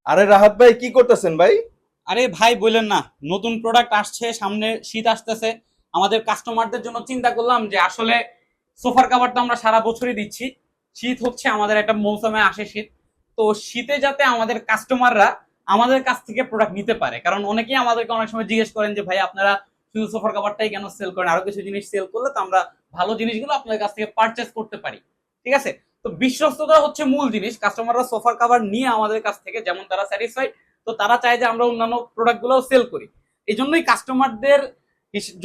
আরে রাহাত ভাই, কি করতেছেন ভাই? আরে ভাই বললেন না, নতুন প্রোডাক্ট আসছে, সামনে শীত আসতেছে। আমাদের কাস্টমারদের জন্য চিন্তা করলাম যে আসলে সোফার কাভার তো আমরা সারা বছরই দিচ্ছি। শীত হচ্ছে আমাদের একটা মৌসুমে আসে শীত। তো শীতে যাতে আমাদের কাস্টমাররা আমাদের কাছ থেকে প্রোডাক্ট নিতে পারে, কারণ অনেকেই আমাদেরকে অনেক সময় জিজ্ঞেস করেন যে ভাই আপনারা শুধু সোফার কাভারটাই কেন সেল করেন, আরো কিছু জিনিস সেল করলে তো আমরা ভালো জিনিসগুলো আপনাদের কাছ থেকে পারচেস করতে পারি। ঠিক আছে? তো বিশ্বস্ততা হচ্ছে মূল জিনিস। কাস্টমাররা সোফার কাভার নিয়ে আমাদের কাছ থেকে যেমন তারা স্যাটিসফাইড, তো তারা চায় যে আমরা অন্যান্য প্রোডাক্ট গুলো সেল করি। এই জন্যই কাস্টমারদের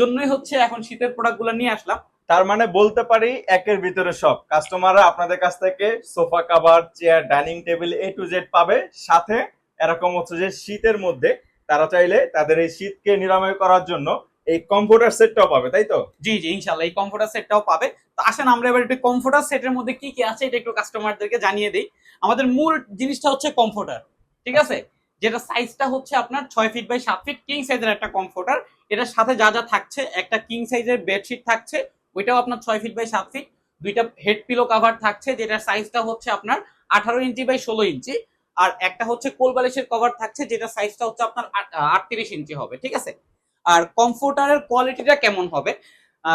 জন্যই হচ্ছে এখন শীতের প্রোডাক্ট গুলো নিয়ে আসলাম। তার মানে বলতে পারি একের ভিতরে সব কাস্টমাররা আপনাদের কাছ থেকে sofa cover, chair, dining table A to Z পাবে। সাথে এরকম হচ্ছে যে শীতের মধ্যে তারা চাইলে তাদের এই শীতকে নিরাময় করার জন্য এই কম্পিউটার সেটটাও পাবে, তাই তো? জি জি, ইনশাল্লাহ এই কমফোর্টার সেটটাও পাবে। তো আসেন আমরা এবার একটু কমফোর্টার সেটের মধ্যে কি কি আছে এটা একটু কাস্টমারদেরকে জানিয়ে দিই। আমাদের মূল জিনিসটা হচ্ছে কমফোর্টার। ঠিক আছে? যেটা সাইজটা হচ্ছে আপনার 6 ফিট বাই 7 ফিট, কিং সাইজের একটা কমফোর্টার। এটার সাথে যা যা থাকছে, একটা কিং সাইজের বেডশিট থাকছে, ওইটাও আপনার 6 ফিট বাই 7 ফিট। দুইটা হেড পিলো কাভার থাকছে, যেটার সাইজটা হচ্ছে আপনার 18 ইঞ্চি বাই 16 ইঞ্চি। আর একটা হচ্ছে কোল বালিশের কভার থাকছে, যেটা সাইজটা হচ্ছে আপনার 38 ইঞ্চি হবে। ঠিক আছে? আর কমফোর্টারের কোয়ালিটিটা কেমন হবে,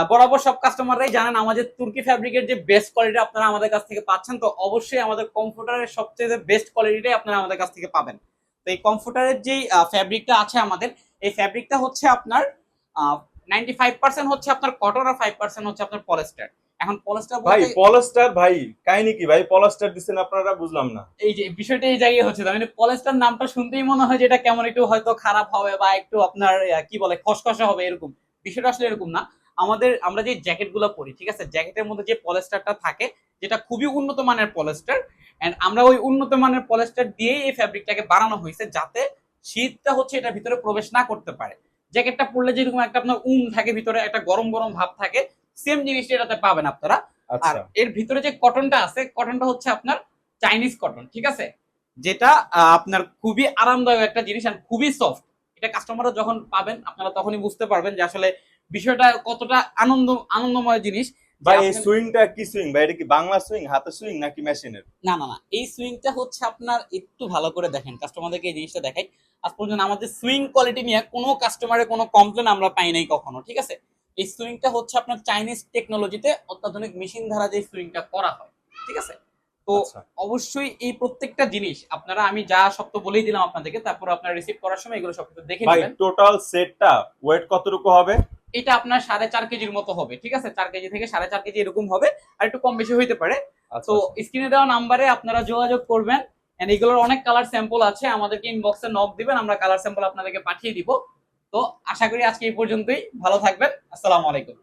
বরাবর সব কাস্টমাররাই জানেন আমাদের তুর্কি ফ্যাব্রিকের যে বেস্ট কোয়ালিটি আপনারা আমাদের কাছ থেকে পাচ্ছেন, তো অবশ্যই আমাদের কমফোর্টারের সবচেয়ে বেস্ট কোয়ালিটিটাই আপনারা আমাদের কাছ থেকে পাবেন। তো এই কমফোর্টারের যেই ফ্যাব্রিকটা আছে আমাদের, এই ফ্যাব্রিকটা হচ্ছে আপনার 95% হচ্ছে আপনার কটন আর 5% হচ্ছে আপনার পলিস্টার। এখন পলিস্টার ভাই বলতে পলস্টার, ভাই কাহিনী কি ভাই? পলস্টার দিচ্ছেন আপনারা, বুঝলাম না। এই যে বিষয়টা এই জায়গায় হচ্ছে, তার মানে পলিস্টার নামটা শুনতেই মনে হয় যেটা কেমন একটু হয়তো খারাপ হবে বা একটু আপনার কি বলে খসখসে হবে এরকম। বিষয়টা আসলে এরকম না। আমরা যে জ্যাকেট গুলো পরি, ঠিক আছে, জ্যাকেটের মধ্যে যে পলিস্টারটা থাকে, যেটা খুবই উন্নত মানের পলিস্টার। এন্ড আমরা ওই উন্নত মানের পলিস্টার দিয়েই এই ফ্যাব্রিকটাকে বানানো হয়েছে, যাতে শীতটা হচ্ছে এটার ভিতরে প্রবেশ না করতে পারে। জ্যাকেটটা পরলে যেরকম একটা আপনার থাকে ভিতরে, একটা গরম গরম ভাব থাকে, সেম জিনিসটা এটাতে পাবেন আপনারা। আর আচ্ছা। এর ভিতরে যে কটনটা আছে, কটনটা হচ্ছে আপনার চাইনিজ কটন। ঠিক আছে? যেটা আপনার খুবই আরামদায়ক একটা জিনিস আর খুবই সফট। এটা কাস্টমাররা যখন পাবেন আপনারা তখনই বুঝতে পারবেন যে আসলে বিষয়টা কতটা আনন্দময় জিনিস। যে ভাই এই আপনি সুইংটা কি সুইং ভাই? এটা কি বাংলা সুইং, হাতের সুইং নাকি মেশিনের? না না না, এই সুইংটা হচ্ছে আপনার একটু ভালো করে দেখেন, কাস্টমারদেরকে এই জিনিসটা দেখাই। আজ পর্যন্ত আমাদের সুইং কোয়ালিটি নিয়ে কোনো কাস্টমারের কোনো কমপ্লেন আমরা পাই নাই কখনো। ঠিক আছে? এই সুইংটা হচ্ছে আপনার চাইনিজ টেকনোলজিতে অত্যাধুনিক মেশিন দ্বারা যে সুইংটা করা হয়। ঠিক আছে? তো আচ্ছা অবশ্যই এই প্রত্যেকটা জিনিস আপনারা, আমি যা সব তো বলেই দিলাম আপনাদেরকে, তারপর আপনারা রিসিভ করার সময় এগুলো সবকিছু দেখে ভাই, নেবেন। টোটাল সেটটা ওয়েট কতটুকু হবে? এটা আপনার 4.5 কেজির মতো হবে। ঠিক আছে? 4 কেজি থেকে 4.5 কেজি এরকম হবে, আর একটু কম বেশি হইতে পারে। আচ্ছা তো আচ্ছা। স্ক্রিনে দেওয়া নাম্বারে আপনারা যোগাযোগ করবেন। এন্ড এগুলোর অনেক কালার স্যাম্পল আছে, আমাদেরকে ইনবক্সে নক দিবেন, আমরা কালার স্যাম্পল আপনাদেরকে পাঠিয়ে দিব। তো আশা করি আজকে এই পর্যন্তই। ভালো থাকবেন। আসসালামু আলাইকুম।